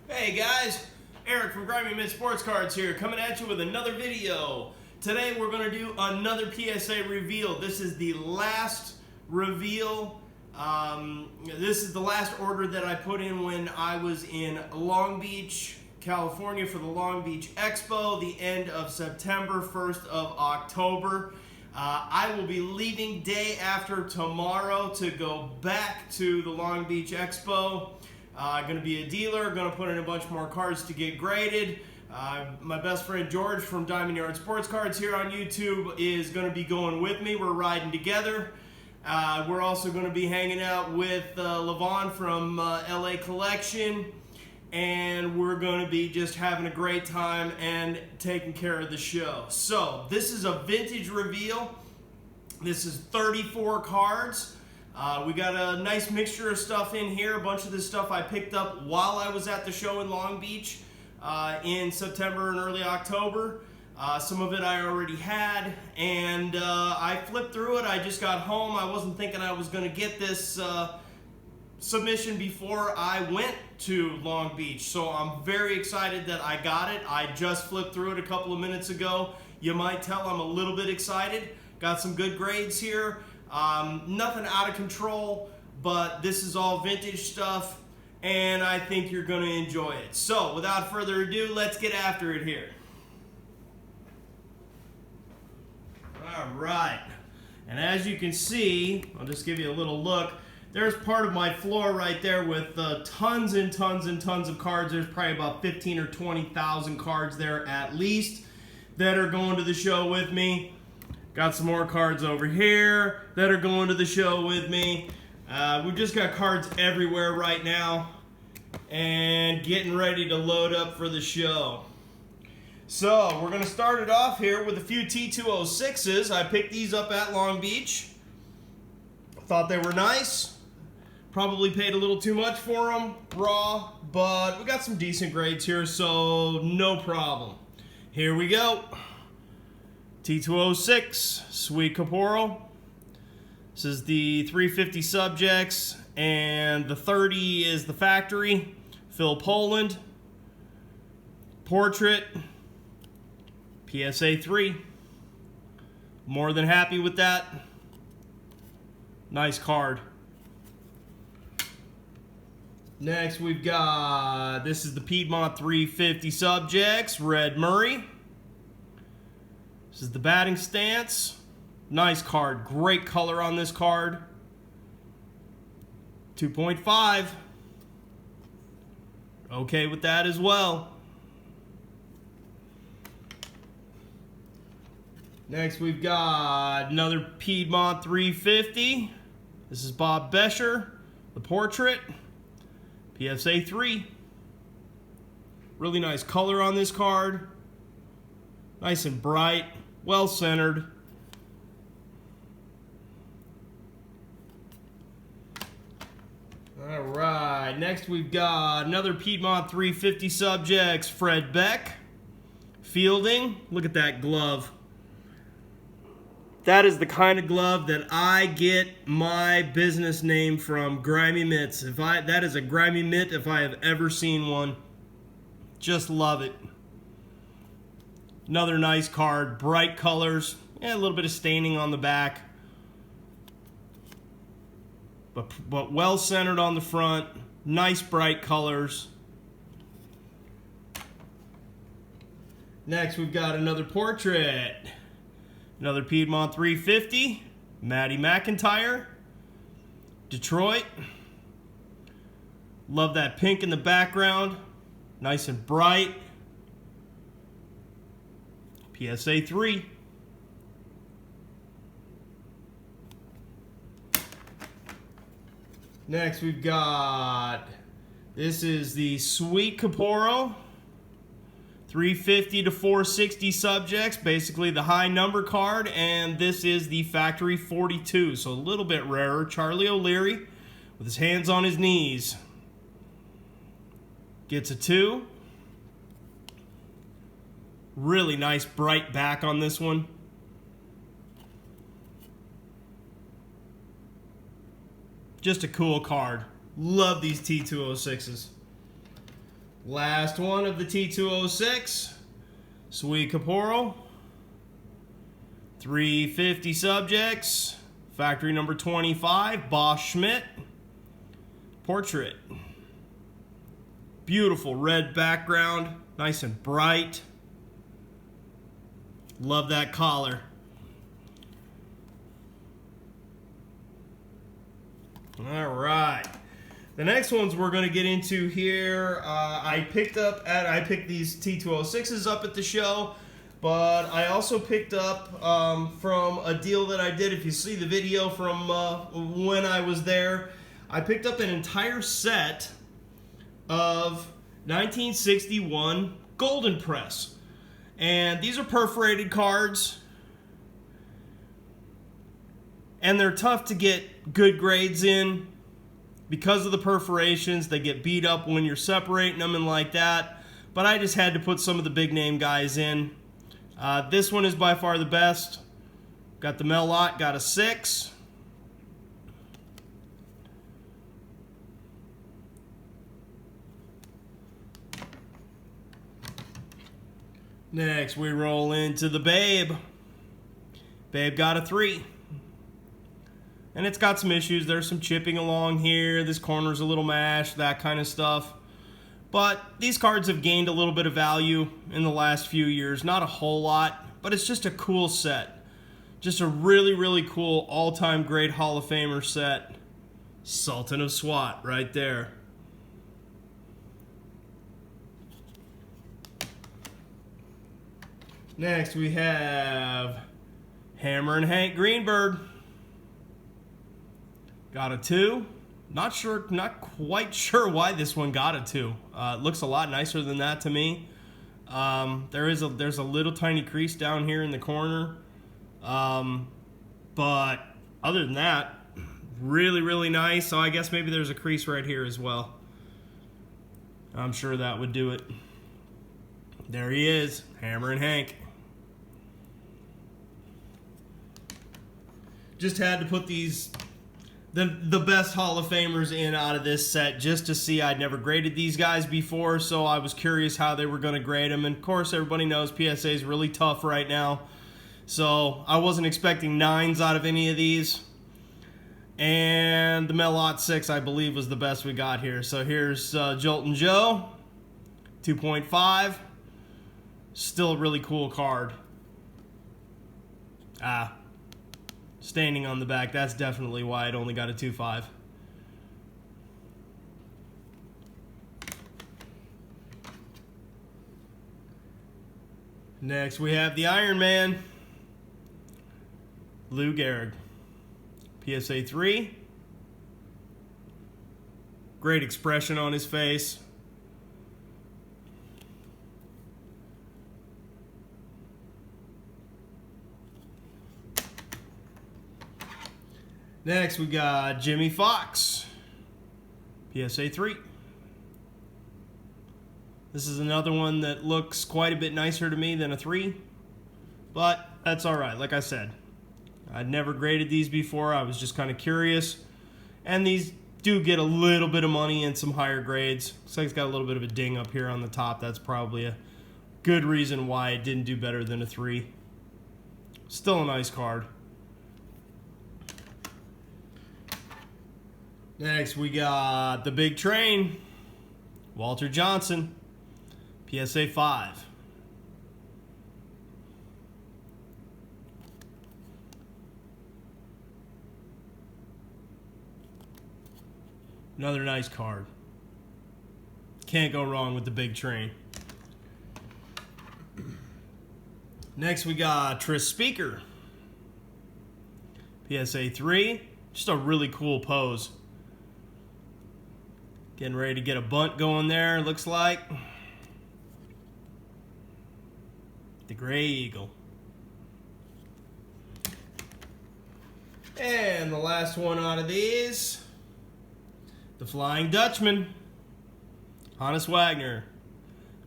Hey guys, Eric from Grimy Mint Sports Cards here, coming at you with another video. Today we're going to do another PSA reveal. This is the last reveal. This is the last order that I put in when I was in Long Beach, California for the Long Beach Expo, the end of September, 1st of October. I will be leaving day after tomorrow to go back to the Long Beach Expo. Going to be a dealer, going to put in a bunch more cards to get graded. My best friend George from Diamond Yard Sports Cards here on YouTube is going to be going with me. We're riding together. We're also going to be hanging out with Levon from LA Collection. And we're going to be just having a great time and taking care of the show. So, this is a vintage reveal. This is 34 cards. We got a nice mixture of stuff in here. A bunch of this stuff I picked up while I was at the show in Long Beach in September and early October. Some of it I already had, and I flipped through it. I just got home. I wasn't thinking I was going to get this submission before I went to Long Beach, so I'm very excited that I got it. I just flipped through it a couple of minutes ago. You might tell I'm a little bit excited. Got some good grades here. Nothing out of control, but this is all vintage stuff, and I think you're going to enjoy it. So, without further ado, let's get after it here. All right, and as you can see, I'll just give you a little look. There's part of my floor right there with tons and tons and tons of cards. There's probably about 15 or 20,000 cards there at least that are going to the show with me. Got some more cards over here that are going to the show with me. We've just got cards everywhere right now and getting ready to load up for the show. So we're going to start it off here with a few T206s. I picked these up at Long Beach. Thought they were nice. Probably paid a little too much for them, raw, but we got some decent grades here, so no problem. Here we go. T206, Sweet Caporal. This is the 350 subjects, and the 30 is the factory. Phil Poland. Portrait. PSA 3. More than happy with that. Nice card. Next we've got, this is the Piedmont 350 subjects, Red Murray. This is the batting stance. Nice card. Great color on this card. 2.5. Okay with that as well. Next we've got another Piedmont 350. This is Bob Bescher, the portrait. PSA 3. Really nice color on this card. Nice and bright. Well centered. Alright, next we've got another Piedmont 350 subjects, Fred Beck. Fielding. Look at that glove. That is the kind of glove that I get my business name from, Grimy Mitts. That is a Grimy Mitt if I have ever seen one. Just love it. Another nice card, bright colors. Yeah, a little bit of staining on the back. But well centered on the front. Nice bright colors. Next we've got another portrait. Another Piedmont 350, Marty McIntyre, Detroit. Love that pink in the background, nice and bright. PSA 3. Next we've got, this is the Sweet Caporal. 350 to 460 subjects, basically the high number card, and this is the factory 42, so a little bit rarer. Charlie O'Leary with his hands on his knees. Gets a 2. Really nice bright back on this one. Just a cool card. Love these T206s. Last one of the T206. Sweet caporal. 350 subjects. Factory number 25. Bosch Schmidt. Portrait. Beautiful red background. Nice and bright. Love that collar. All right. The next ones we're going to get into here, I picked these T206s up at the show, but I also picked up from a deal that I did. If you see the video from when I was there, I picked up an entire set of 1961 Golden Press. And these are perforated cards, and they're tough to get good grades in because of the perforations. They get beat up when you're separating them and like that, but I just had to put some of the big name guys in. This one is by far the best. Got the Melot, got a 6. Next, we roll into the Babe. Babe got a 3. And it's got some issues. There's some chipping along here. This corner's a little mashed, that kind of stuff. But these cards have gained a little bit of value in the last few years. Not a whole lot, but it's just a cool set. Just a really, really cool all-time great Hall of Famer set. Sultan of SWAT right there. Next, we have Hammer and Hank Greenberg. Got a 2. Not quite sure why this one got a 2. It looks a lot nicer than that to me. There's a little tiny crease down here in the corner. But other than that, really, really nice. So I guess maybe there's a crease right here as well. I'm sure that would do it. There he is, Hammer and Hank. Just had to put these, the best Hall of Famers in out of this set just to see. I'd never graded these guys before, so I was curious how they were going to grade them. And of course, everybody knows PSA is really tough right now. So I wasn't expecting 9s out of any of these. And the Melot 6, I believe, was the best we got here. So here's Joltin' Joe, 2.5. Still a really cool card. Standing on the back, that's definitely why it only got a 2.5. Next, we have the Iron Man, Lou Gehrig. PSA 3. Great expression on his face. Next, we got Jimmy Foxx, PSA 3. This is another one that looks quite a bit nicer to me than a 3, but that's all right. Like I said, I'd never graded these before. I was just kind of curious, and these do get a little bit of money in some higher grades. Looks like it's got a little bit of a ding up here on the top. That's probably a good reason why it didn't do better than a 3. Still a nice card. Next, we got the Big Train, Walter Johnson, PSA 5. Another nice card. Can't go wrong with the Big Train. Next, we got Tris Speaker, PSA 3. Just a really cool pose. Getting ready to get a bunt going there, looks like. The Gray Eagle. And the last one out of these, the Flying Dutchman, Honus Wagner,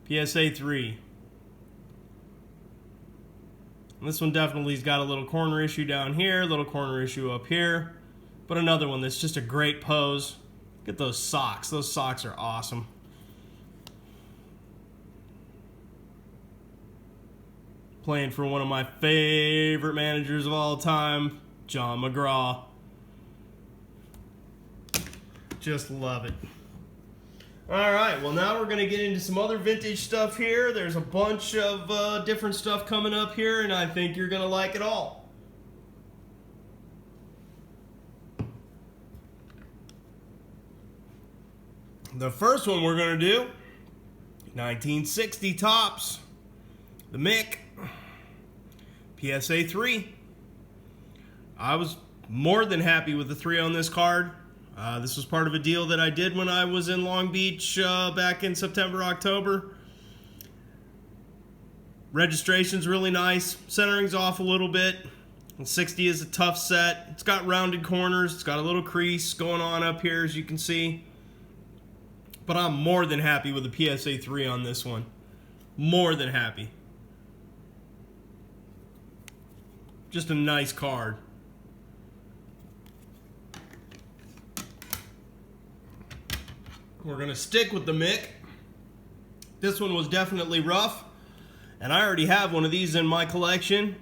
PSA 3. And this one definitely's got a little corner issue down here, a little corner issue up here, but another one that's just a great pose. Look at those socks. Those socks are awesome. playing for one of my favorite managers of all time, John McGraw. Just love it. Alright, well now we're going to get into some other vintage stuff here. There's a bunch of different stuff coming up here, and I think you're going to like it all. The first one we're going to do, 1960 Topps, the Mick, PSA 3. I was more than happy with the 3 on this card. This was part of a deal that I did when I was in Long Beach back in September, October. Registration's really nice. Centering's off a little bit. And 60 is a tough set. It's got rounded corners. It's got a little crease going on up here, as you can see. But I'm more than happy with the PSA 3 on this one. More than happy. Just a nice card. We're going to stick with the Mick. This one was definitely rough. And I already have one of these in my collection.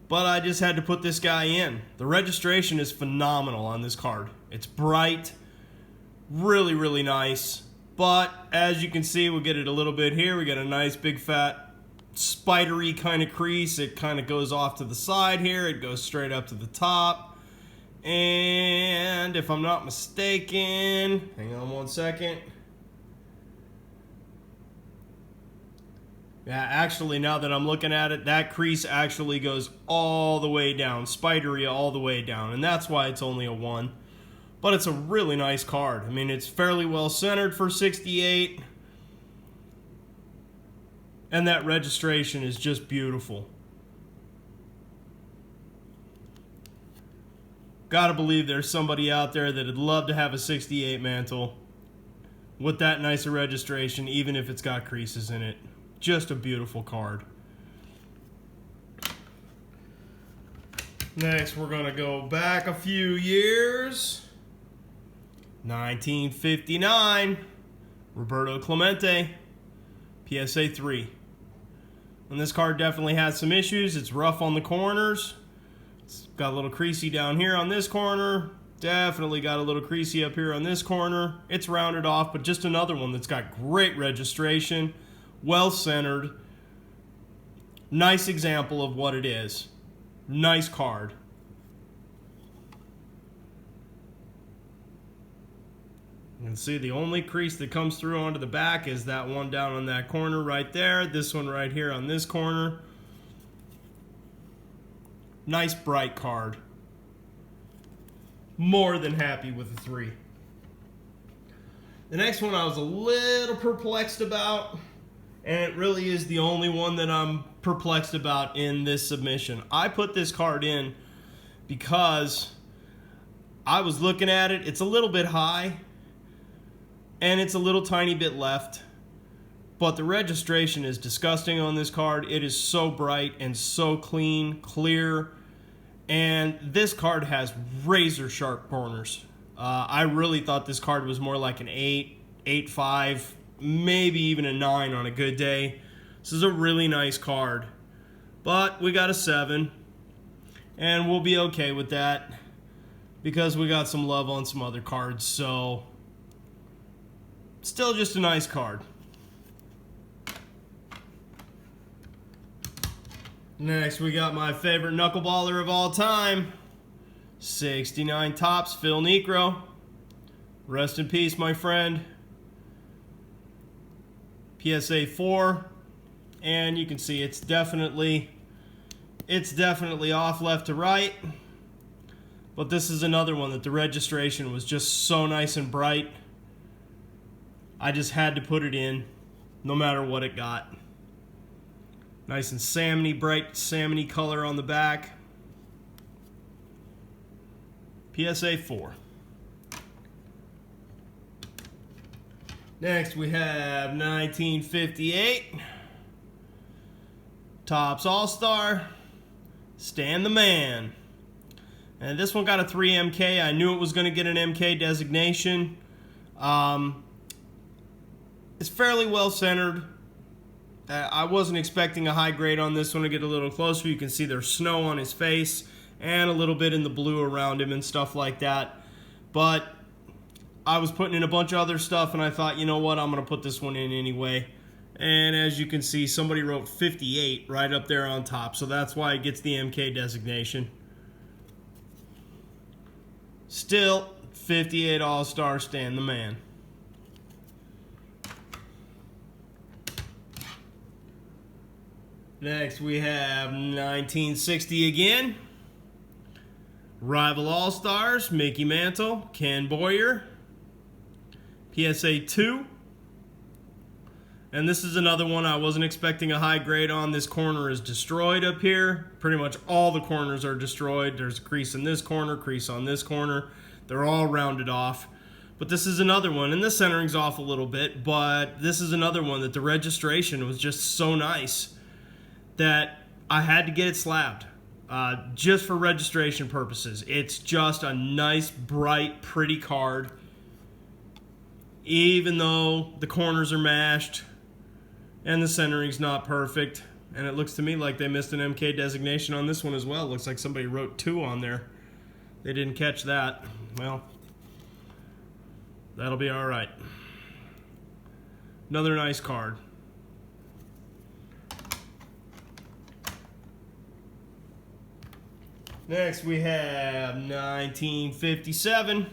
But I just had to put this guy in. The registration is phenomenal on this card. It's bright. Really, really nice. But as you can see, we'll get it a little bit here. We got a nice big fat spidery kind of crease. It kind of goes off to the side here. It goes straight up to the top. And if I'm not mistaken, hang on one second. Yeah, actually, now that I'm looking at it, that crease actually goes all the way down, spidery all the way down, and that's why it's only a 1. But it's a really nice card. I mean, it's fairly well centered for 68, and that registration is just beautiful. Gotta believe there's somebody out there that'd love to have a 68 Mantle with that nice a registration, even if it's got creases in it. Just a beautiful card. Next, we're gonna go back a few years. 1959, Roberto Clemente, PSA 3. And this card definitely has some issues. It's rough on the corners. It's got a little creasy down here on this corner. Definitely got a little creasy up here on this corner. It's rounded off, but just another one that's got great registration, well centered. Nice example of what it is. Nice card. You can see the only crease that comes through onto the back is that one down on that corner right there. This one right here on this corner. Nice bright card. More than happy with the 3. The next one I was a little perplexed about, and it really is the only one that I'm perplexed about in this submission. I put this card in because I was looking at it. It's a little bit high, and it's a little tiny bit left. But the registration is disgusting on this card. It is so bright and so clean, clear. And this card has razor sharp corners. I really thought this card was more like an 8, 8.5, maybe even a 9 on a good day. This is a really nice card. But we got a 7. And we'll be okay with that, because we got some love on some other cards. So, still just a nice card. Next, we got my favorite knuckleballer of all time, 69 Topps, Phil Niekro. Rest in peace, my friend. PSA 4, and you can see it's definitely off left to right. But this is another one that the registration was just so nice and bright. I just had to put it in, no matter what it got. Nice and salmony, bright salmony color on the back. PSA 4. Next we have 1958. Topps All-Star. Stan the Man. And this one got a 3 MK. I knew it was going to get an MK designation. It's fairly well centered. I wasn't expecting a high grade on this one. To get a little closer, you can see there's snow on his face and a little bit in the blue around him and stuff like that. But I was putting in a bunch of other stuff, and I thought, you know what, I'm going to put this one in anyway. And as you can see, somebody wrote 58 right up there on top, so that's why it gets the MK designation. Still, 58 All-Star, Stan the man. Next, we have 1960 again. Rival All-Stars, Mickey Mantle, Ken Boyer. PSA 2. And this is another one I wasn't expecting a high grade on. This corner is destroyed up here. Pretty much all the corners are destroyed. There's a crease in this corner, crease on this corner. They're all rounded off. But this is another one, and the centering's off a little bit, but this is another one that the registration was just so nice that I had to get it slabbed. Just for registration purposes. It's just a nice, bright, pretty card. Even though the corners are mashed and the centering's not perfect. And it looks to me like they missed an MK designation on this one as well. Looks like somebody wrote 2 on there. They didn't catch that. Well, that'll be all right. Another nice card. Next we have 1957.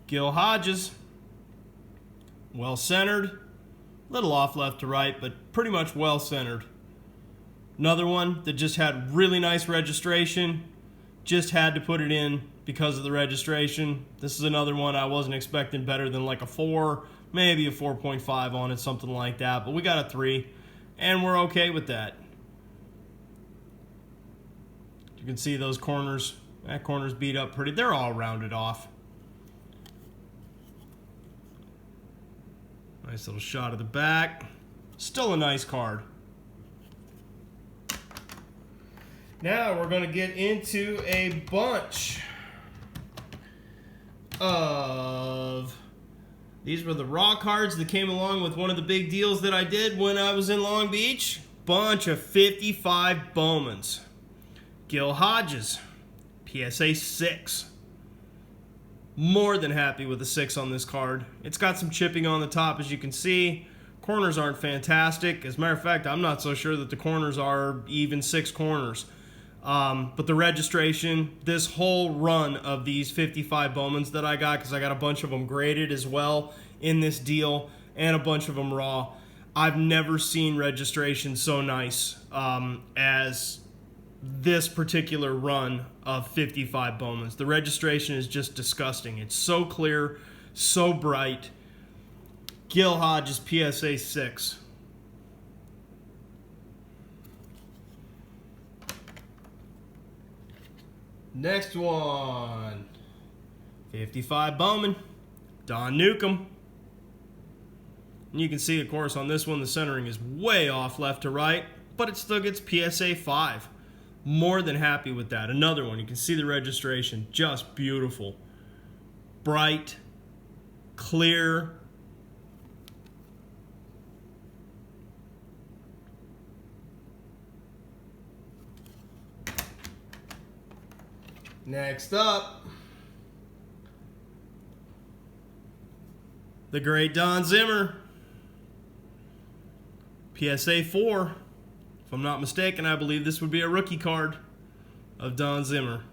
Gil Hodges. Well centered. Little off left to right, but pretty much well centered. Another one that just had really nice registration. Just had to put it in because of the registration. This is another one I wasn't expecting better than like a 4, maybe a 4.5 on it, something like that. But we got a 3, and we're okay with that. You can see those corners. That corner's beat up pretty. They're all rounded off. Nice little shot of the back. Still a nice card. Now we're going to get into a bunch of... These were the raw cards that came along with one of the big deals that I did when I was in Long Beach. Bunch of 55 Bowmans. Gil Hodges, PSA 6. More than happy with the 6 on this card. It's got some chipping on the top, as you can see. Corners aren't fantastic. As a matter of fact, I'm not so sure that the corners are even 6 corners. But the registration, this whole run of these 55 Bowmans that I got, because I got a bunch of them graded as well in this deal, and a bunch of them raw. I've never seen registration so nice as this particular run of 55 Bowmans. The registration is just disgusting. It's so clear, so bright. Gil Hodges, PSA 6. Next one. 55 Bowman. Don Newcombe. And you can see, of course, on this one, the centering is way off left to right, but it still gets PSA 5. More than happy with that. Another one. You can see the registration. Just beautiful. Bright. Clear. Next up, the great Don Zimmer. PSA 4. If I'm not mistaken, I believe this would be a rookie card of Don Zimmer.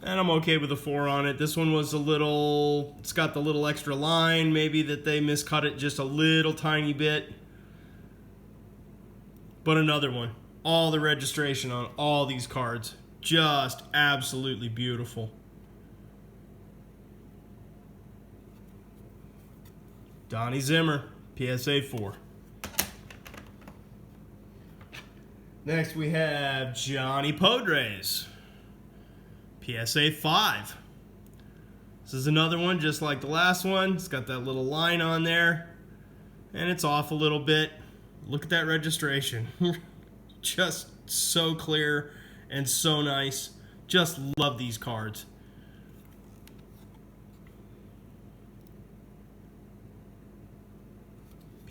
And I'm okay with a 4 on it. This one was a little, it's got the little extra line, maybe that they miscut it just a little tiny bit. But another one. All the registration on all these cards. Just absolutely beautiful. Donnie Zimmer, PSA 4. Next we have Johnny Podres, PSA 5. This is another one just like the last one. It's got that little line on there, and it's off a little bit. Look at that registration. Just so clear and so nice. Just love these cards.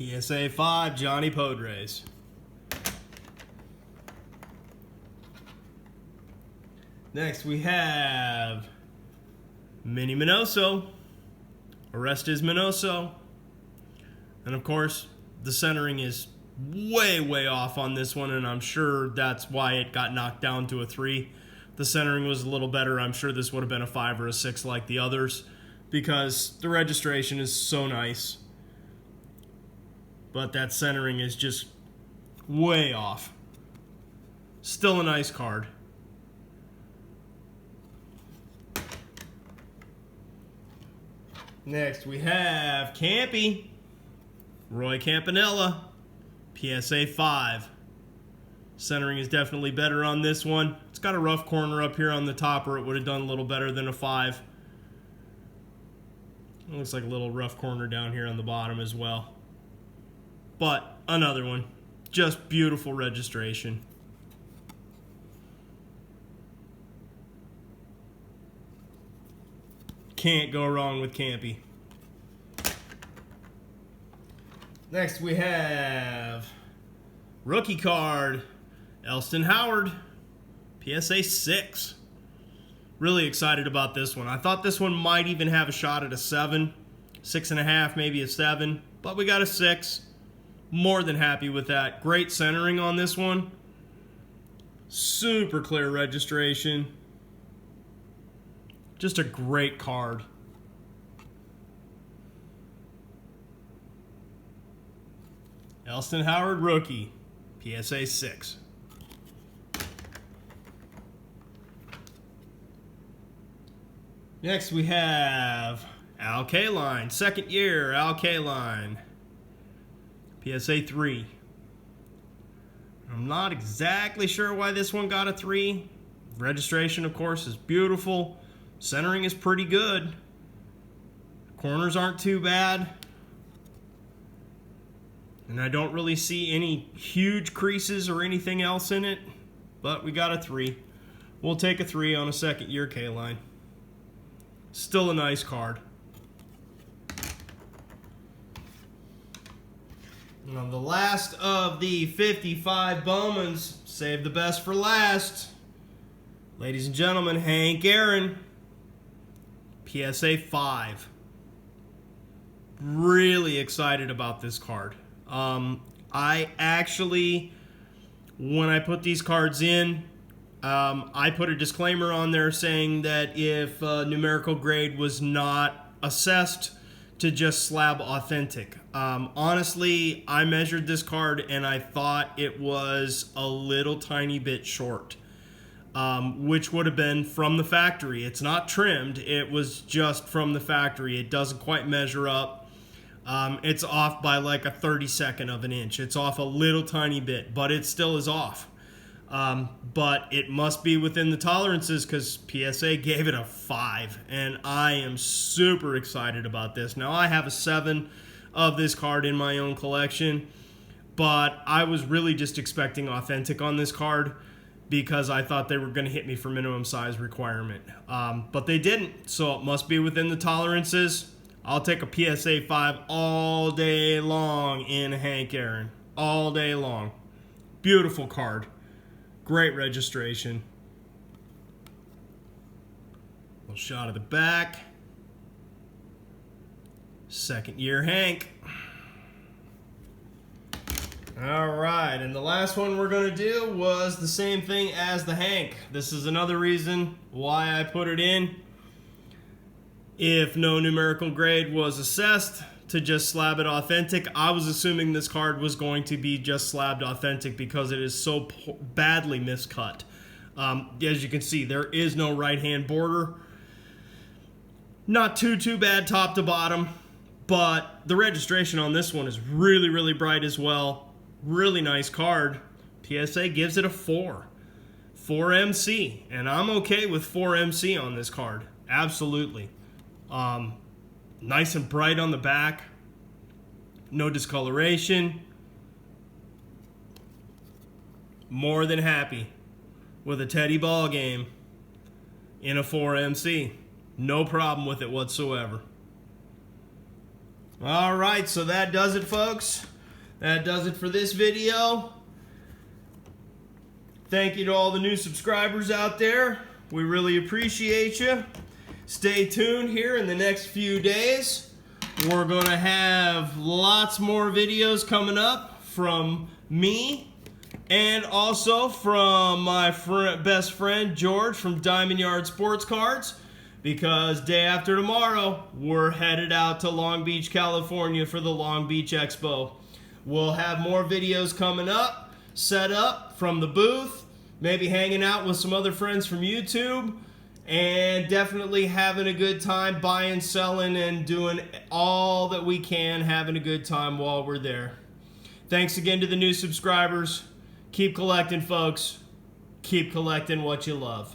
PSA 5, Johnny Podres. Next we have Minnie Minoso, Orestes Minoso. And of course, the centering is way off on this one, and I'm sure that's why it got knocked down to a 3. The centering was a little better. I'm sure this would have been a 5 or a 6 like the others, because the registration is so nice. But that centering is just way off. Still a nice card. Next we have Campy, Roy Campanella, PSA 5. Centering is definitely better on this one. It's got a rough corner up here on the top, or it would have done a little better than a 5. It looks like a little rough corner down here on the bottom as well. But another one. Just beautiful registration. Can't go wrong with Campy. Next we have rookie card, Elston Howard, PSA 6. Really excited about this one. I thought this one might even have a shot at a 7, 6.5, maybe a 7, but we got a 6. More than happy with that. Great centering on this one. Super clear registration. Just a great card. Elston Howard rookie, PSA 6. Next we have Al Kaline, second year Al Kaline, PSA 3. I'm not exactly sure why this one got a 3. Registration, of course, is beautiful. Centering is pretty good. Corners aren't too bad. And I don't really see any huge creases or anything else in it. But we got a 3. We'll take a 3 on a second year K-line. Still a nice card. Now the last of the 55 Bowmans, save the best for last. Ladies and gentlemen, Hank Aaron, PSA 5. Really excited about this card. I actually, when I put these cards in, I put a disclaimer on there saying that if numerical grade was not assessed, to just slab authentic. Honestly, I measured this card and I thought it was a little tiny bit short, which would have been from the factory. It's not trimmed, it was just from the factory. It doesn't quite measure up. It's off by like a 32nd of an inch. It's off a little tiny bit, but it still is off. But it must be within the tolerances because PSA gave it a 5, and I am super excited about this. Now, I have a 7 of this card in my own collection, but I was really just expecting authentic on this card because I thought they were going to hit me for minimum size requirement. But they didn't, so it must be within the tolerances. I'll take a PSA 5 all day long in Hank Aaron. All day long. Beautiful card. Great registration. Little shot of the back. Second year Hank. All right, and the last one we're going to do was the same thing as the Hank. This is another reason why I put it in. If no numerical grade was assessed, to just slab it authentic. I was assuming this card was going to be just slabbed authentic because it is so badly miscut. As you can see, there is no right-hand border. Not too bad top to bottom, but the registration on this one is really bright as well. Really nice card. PSA gives it a 4. 4MC, and I'm okay with 4MC on this card. Absolutely. Nice and bright on the back. No discoloration. More than happy with a Teddy ball game in a 4MC. No problem with it whatsoever. All right, so that does it, folks. That does it for this video. Thank you to all the new subscribers out there. We really appreciate you. Stay tuned here in the next few days. We're going to have lots more videos coming up from me and also from my best friend George from Diamond Yard Sports Cards, because day after tomorrow we're headed out to Long Beach, California for the Long Beach Expo. We'll have more videos coming up, set up from the booth, maybe hanging out with some other friends from YouTube, and definitely having a good time buying, selling, and doing all that we can, having a good time while we're there. Thanks again to the new subscribers. Keep collecting, folks. Keep collecting what you love.